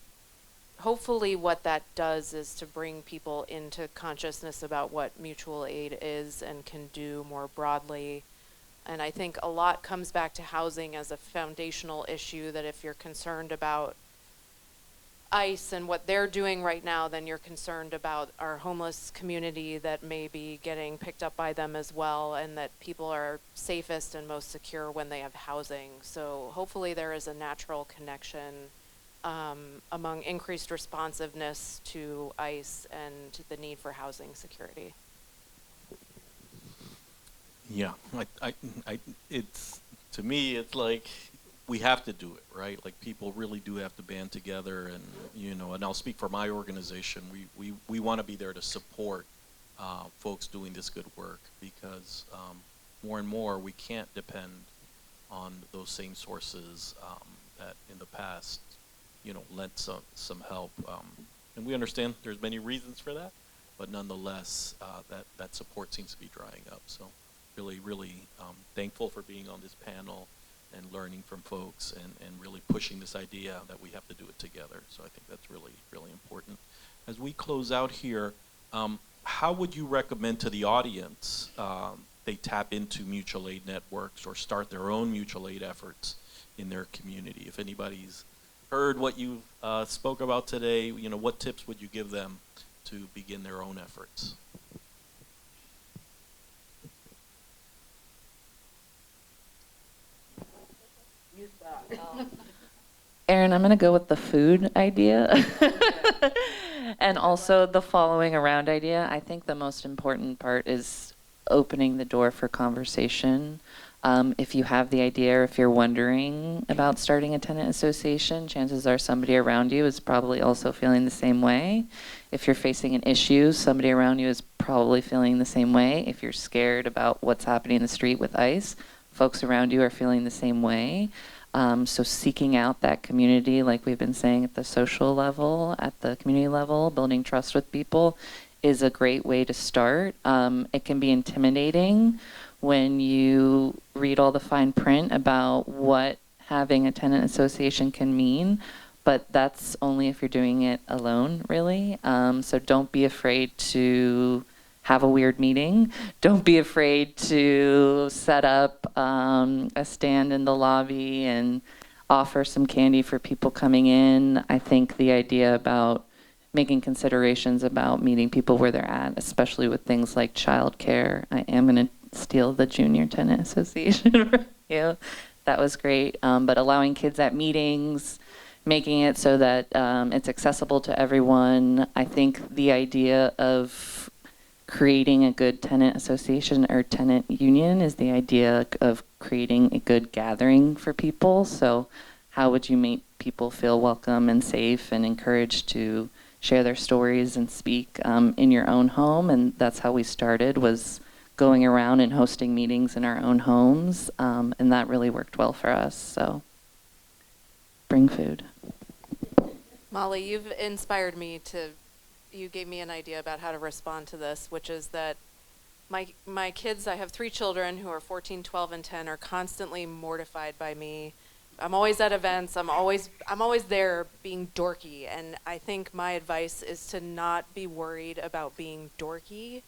hopefully what that does is to bring people into consciousness about what mutual aid is and can do more broadly. And I think a lot comes back to housing as a foundational issue, that if you're concerned about ICE and what they're doing right now, then you're concerned about our homeless community that may be getting picked up by them as well, and that people are safest and most secure when they have housing. So hopefully there is a natural connection among increased responsiveness to ICE and the need for housing security. Yeah, it's, to me, it's like we have to do it, right? Like people really do have to band together, and and I'll speak for my organization. We want to be there to support folks doing this good work because more and more we can't depend on those same sources that in the past, lent some help. And we understand there's many reasons for that, but nonetheless, that support seems to be drying up. So really thankful for being on this panel and learning from folks and really pushing this idea that we have to do it together. So I think that's really important. As we close out here, how would you recommend to the audience they tap into mutual aid networks or start their own mutual aid efforts in their community? If anybody's heard what you spoke about today, what tips would you give them to begin their own efforts? Erin, I'm going to go with the food idea. And also the following around idea. I think the most important part is opening the door for conversation. If you have the idea or if you're wondering about starting a tenant association, chances are somebody around you is probably also feeling the same way. If you're facing an issue, somebody around you is probably feeling the same way. If you're scared about what's happening in the street with ICE, folks around you are feeling the same way. So seeking out that community, like we've been saying at the social level, at the community level, building trust with people is a great way to start. It can be intimidating when you read all the fine print about what having a tenant association can mean, but that's only if you're doing it alone, really. So don't be afraid to have a weird meeting. Don't be afraid to set up a stand in the lobby and offer some candy for people coming in. I think the idea about making considerations about meeting people where they're at, especially with things like childcare. I am going to steal the Junior Tenant Association from you. That was great. But allowing kids at meetings, making it so that it's accessible to everyone. I think the idea of creating a good tenant association or tenant union is the idea of creating a good gathering for people. So how would you make people feel welcome and safe and encouraged to share their stories and speak in your own home? And that's how we started, was going around and hosting meetings in our own homes. And that really worked well for us. So bring food. Molly, you've inspired me you gave me an idea about how to respond to this, which is that my kids, I have 3 children who are 14, 12, and 10, are constantly mortified by me. I'm always at events. I'm always there being dorky. And I think my advice is to not be worried about being dorky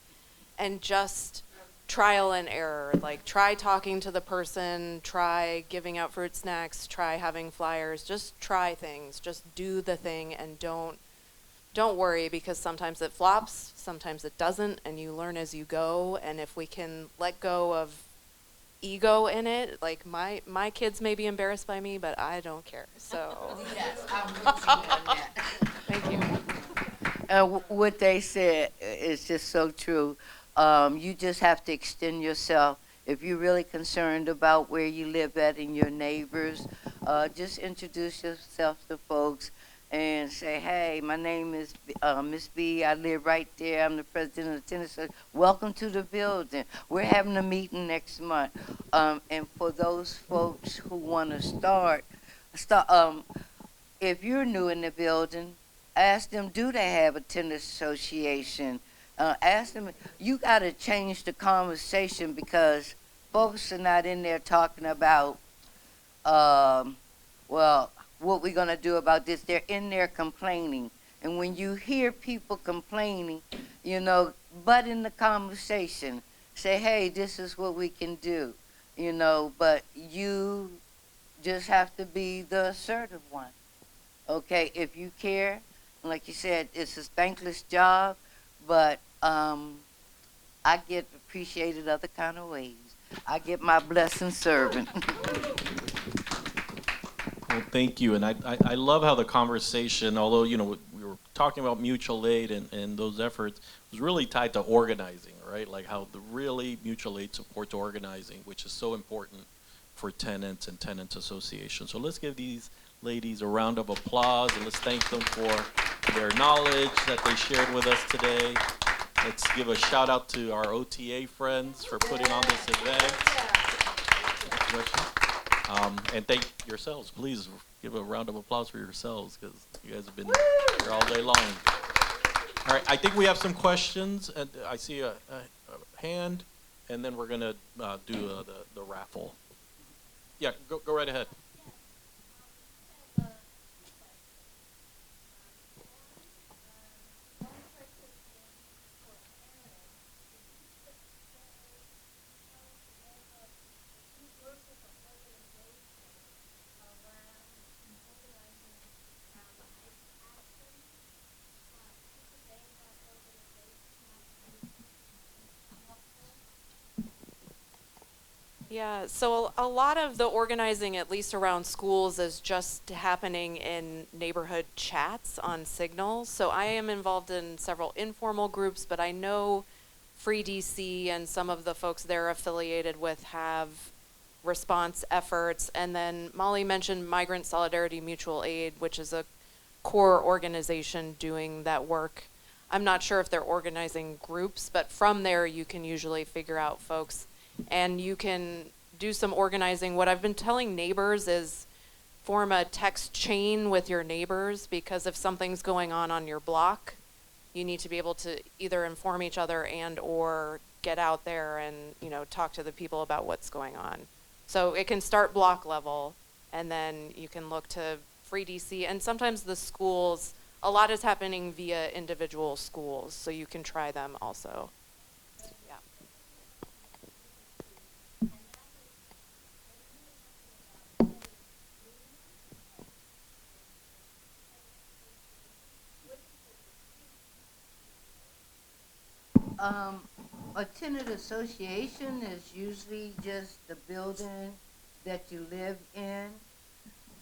and just trial and error. Like, try talking to the person, try giving out fruit snacks, try having flyers, just try things. Just do the thing and don't worry, because sometimes it flops, sometimes it doesn't, and you learn as you go. And if we can let go of ego in it, like my kids may be embarrassed by me, but I don't care. So Yes, I'm with you on that. thank you. What they said is just so true. You just have to extend yourself. If you're really concerned about where you live at and your neighbors, just introduce yourself to folks and say, hey, my name is Miss B. I live right there. I'm the president of Tenants. Welcome to the building. We're having a meeting next month. And for those folks who want to start, if you're new in the building, ask them, do they have a tenants association? Ask them, you got to change the conversation, because folks are not in there talking about, what we're going to do about this. They're in there complaining. And when you hear people complaining, butt in the conversation. Say, hey, this is what we can do, but you just have to be the assertive one. Okay, if you care, like you said, it's a thankless job, but I get appreciated other kind of ways. I get my blessing serving. Well, thank you. And I love how the conversation, although, we were talking about mutual aid and those efforts, was really tied to organizing, right? Like how the really mutual aid supports organizing, which is so important for tenants and tenants associations. So let's give these ladies a round of applause and let's thank them for their knowledge that they shared with us today. Let's give a shout out to our OTA friends for putting on this event. And thank yourselves. Please give a round of applause for yourselves because you guys have been here all day long. All right, I think we have some questions. And I see a hand, and then we're going to do the raffle. Yeah, go right ahead. Yeah, so a lot of the organizing, at least around schools, is just happening in neighborhood chats on Signal. So I am involved in several informal groups, but I know Free DC and some of the folks they're affiliated with have response efforts. And then Molly mentioned Migrant Solidarity Mutual Aid, which is a core organization doing that work. I'm not sure if they're organizing groups, but from there you can usually figure out folks. And you can do some organizing. What I've been telling neighbors is form a text chain with your neighbors, because if something's going on your block, you need to be able to either inform each other and or get out there and, you know, talk to the people about what's going on. So it can start block level, and then you can look to Free DC. And sometimes the schools, a lot is happening via individual schools, so you can try them also. A tenant association is usually just the building that you live in,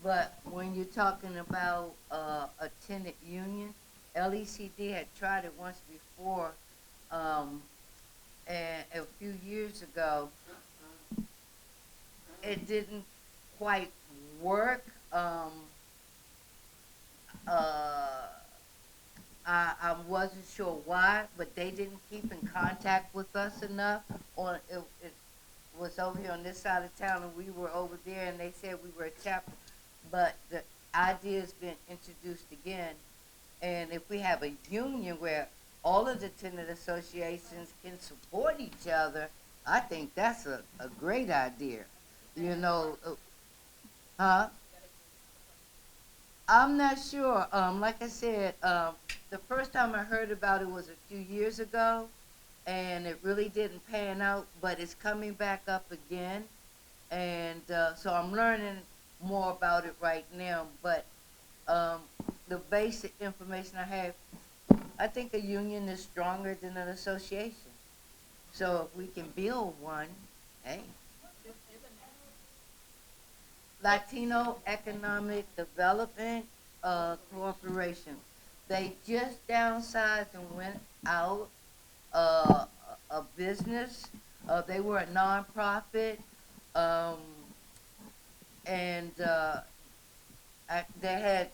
but when you're talking about a tenant union, LECD had tried it once before, and a few years ago, it didn't quite work. I wasn't sure why, but they didn't keep in contact with us enough. It was over here on this side of town, and we were over there, and they said we were a chapter. But the idea's been introduced again, and if we have a union where all of the tenant associations can support each other, I think that's a great idea. You know, huh? I'm not sure. Like I said, the first time I heard about it was a few years ago, and it really didn't pan out, but it's coming back up again. And so I'm learning more about it right now. But the basic information I have, I think a union is stronger than an association. So if we can build one, hey. Latino Economic Development Corporation. They just downsized and went out of business. They were a nonprofit, and they had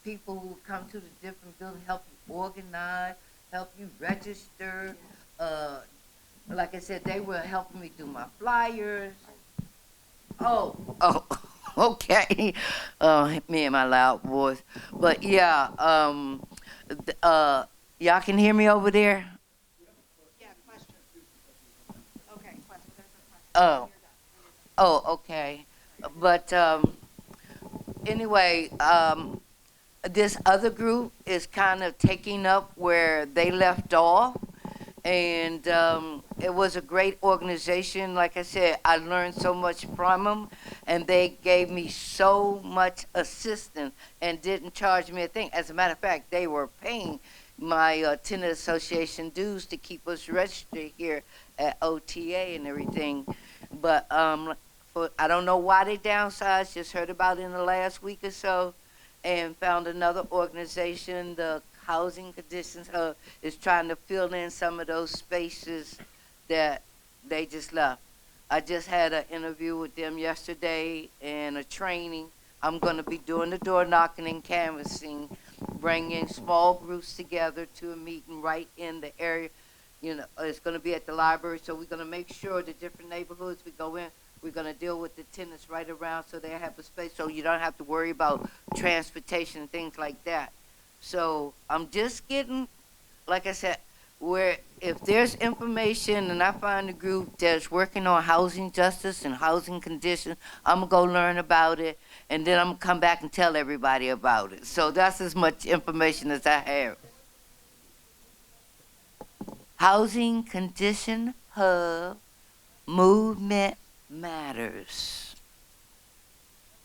people who come to the different buildings, help you organize, help you register. Like I said, they were helping me do my flyers. Oh, okay. Me and my loud voice. But yeah, y'all can hear me over there? Yeah, question. Okay, question. There's a question. Oh, okay. But anyway, this other group is kind of taking up where they left off. And it was a great organization. Like I said, I learned so much from them, and they gave me so much assistance and didn't charge me a thing. As a matter of fact, they were paying my tenant association dues to keep us registered here at OTA and everything. But I don't know why they downsized, just heard about it in the last week or so, and found another organization, the Housing Conditions Hub is trying to fill in some of those spaces that they just left. I just had an interview with them yesterday and a training. I'm going to be doing the door knocking and canvassing, bringing small groups together to a meeting right in the area. You know, it's going to be at the library, so we're going to make sure the different neighborhoods we go in, we're going to deal with the tenants right around so they have a space so you don't have to worry about transportation and things like that. So I'm just getting, like I said, where if there's information and I find a group that's working on housing justice and housing conditions, I'm gonna go learn about it and then I'm gonna come back and tell everybody about it. So that's as much information as I have. Housing Condition Hub Movement Matters.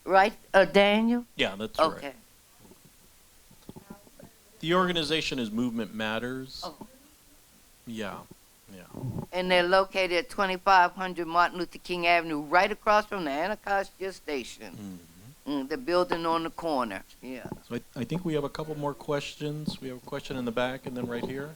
Right, Daniel? Yeah, that's Okay. right. The organization is Movement Matters. Oh. Yeah, yeah. And they're located at 2500 Martin Luther King Avenue, right across from the Anacostia Station. The building on the corner, yeah. So I think we have a couple more questions. We have a question in the back and then right here.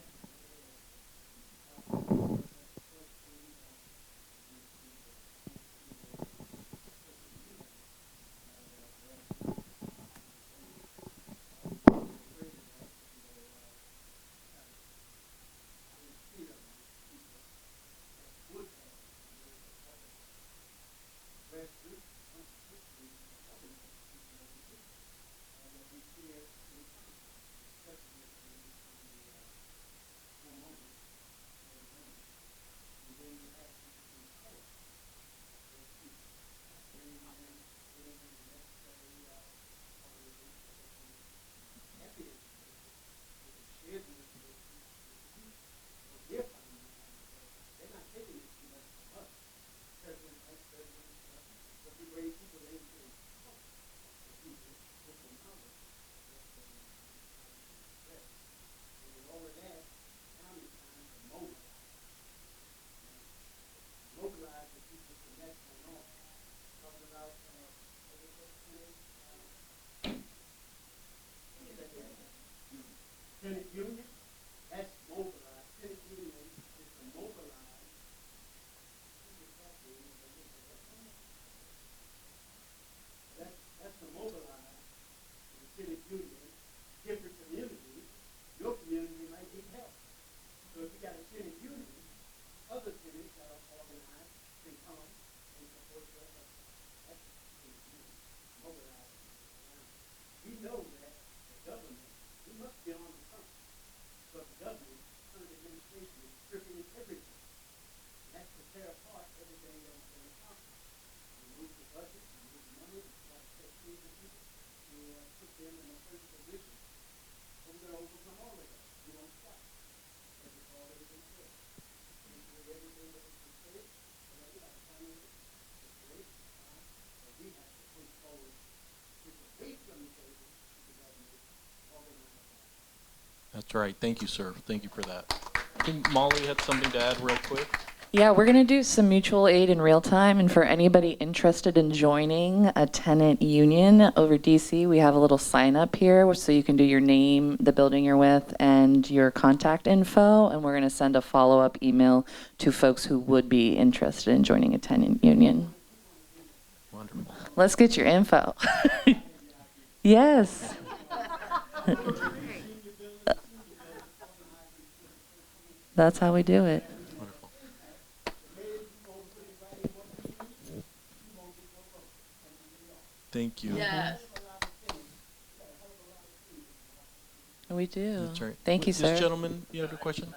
Tenant union, that's mobilized. Tenant union is to mobilize. That's to mobilize the tenant union, different communities. Your community might need help. So if you got a tenant union, other tenants that are organized can come and support your efforts. That's the tenant union, mobilize. We know that the government, we must be on the front. But the government, current administration, is stripping everything. And that's to tear apart everything that has been accomplished. Remove the budget, remove money, and try to take things and people to put them in a certain position. But we're going to overcome all of that. We won't stop. Because it's already been said. We do everything that has been said, already by the time it's great, but we have to push forward, push away from the table to the government, organize. That's right. Thank you, sir. Thank you for that. I think Molly had something to add real quick. Yeah, we're going to do some mutual aid in real time. And for anybody interested in joining a tenant union over DC, we have a little sign up here so you can do your name, the building you're with, and your contact info. And we're going to send a follow-up email to folks who would be interested in joining a tenant union. Wonderful. Let's get your info. Yes. That's how we do it. Wonderful. Thank you. We do. That's right. Thank you, This sir. gentleman, you have a question?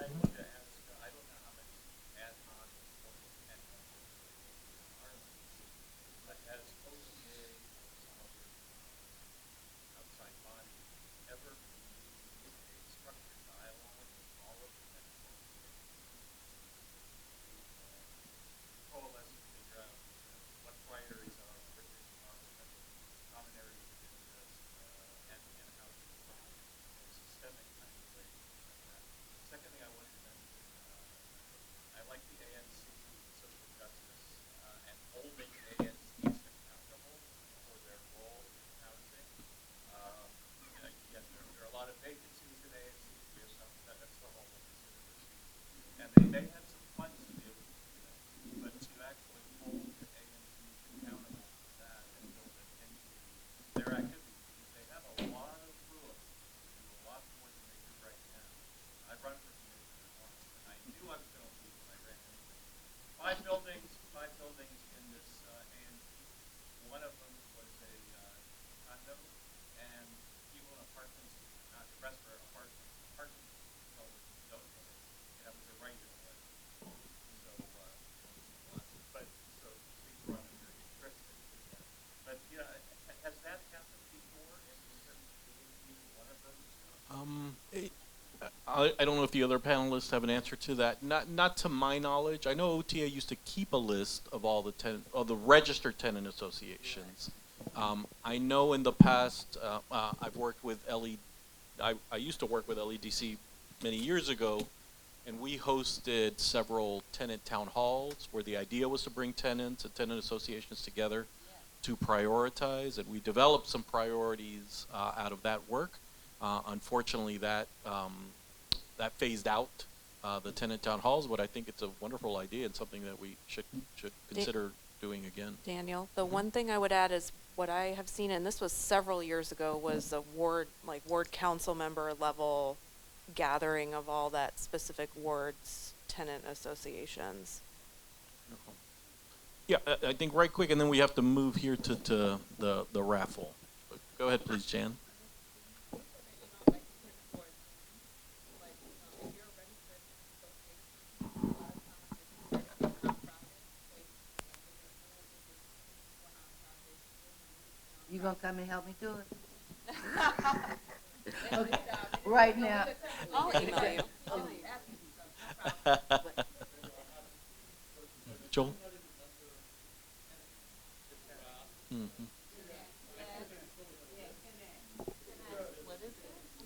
I don't know if the other panelists have an answer to that. Not to my knowledge. I know OTA used to keep a list of all the registered tenant associations. I know in the past, I've worked with I used to work with LEDC many years ago, and we hosted several tenant town halls where the idea was to bring tenants and tenant associations together to prioritize, and we developed some priorities out of that work. Unfortunately, that phased out, the tenant town halls, but I think it's a wonderful idea and something that we should consider doing again. Daniel, the one thing I would add is what I have seen, and this was several years ago, was a ward council member level gathering of all that specific ward's tenant associations. Yeah, I think right quick, and then we have to move here to the raffle. But go ahead, please, Jan. You gonna come and help me do it? Okay. Right now. I'll email you. Joel? Mm-hmm.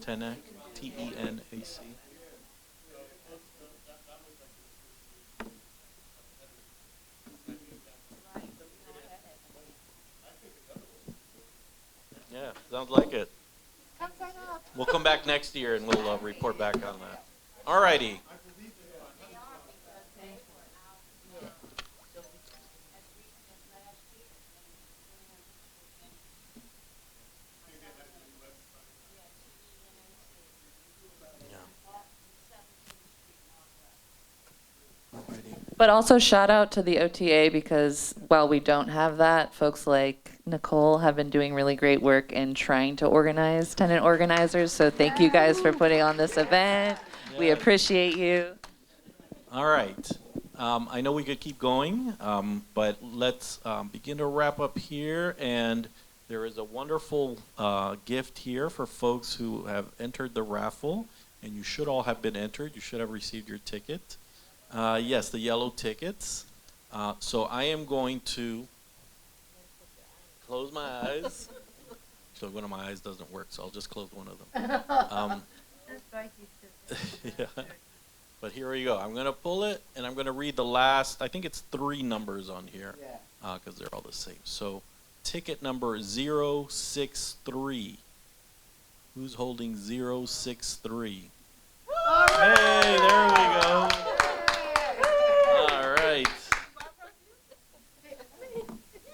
Tenac, Tenac. Yeah, sounds like it. We'll come back next year and we'll report back on that. All righty. But also shout out to the OTA, because while we don't have that, folks like Nicole have been doing really great work in trying to organize tenant organizers. So thank you guys for putting on this event. We appreciate you. All right. I know we could keep going, but let's begin to wrap up here. And there is a wonderful gift here for folks who have entered the raffle. And you should all have been entered. You should have received your ticket. Yes, the yellow tickets. So I am going to close my eyes. So one of my eyes doesn't work, so I'll just close one of them. Yeah. But here we go. I'm going to pull it, and I'm going to read the last, I think it's 3 numbers on here, because they're all the same. So ticket number 063. Who's holding 063? Hey, there we go. All right.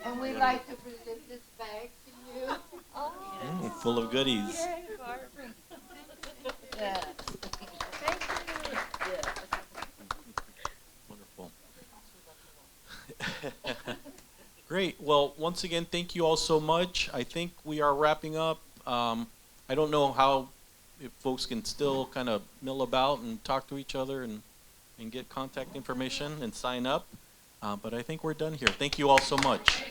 And we'd like to present this bag to you. Full of goodies. Yeah. Wonderful. Great. Well, once again, thank you all so much. I think we are wrapping up. I don't know if folks can still kind of mill about and talk to each other and get contact information and sign up. But I think we're done here. Thank you all so much.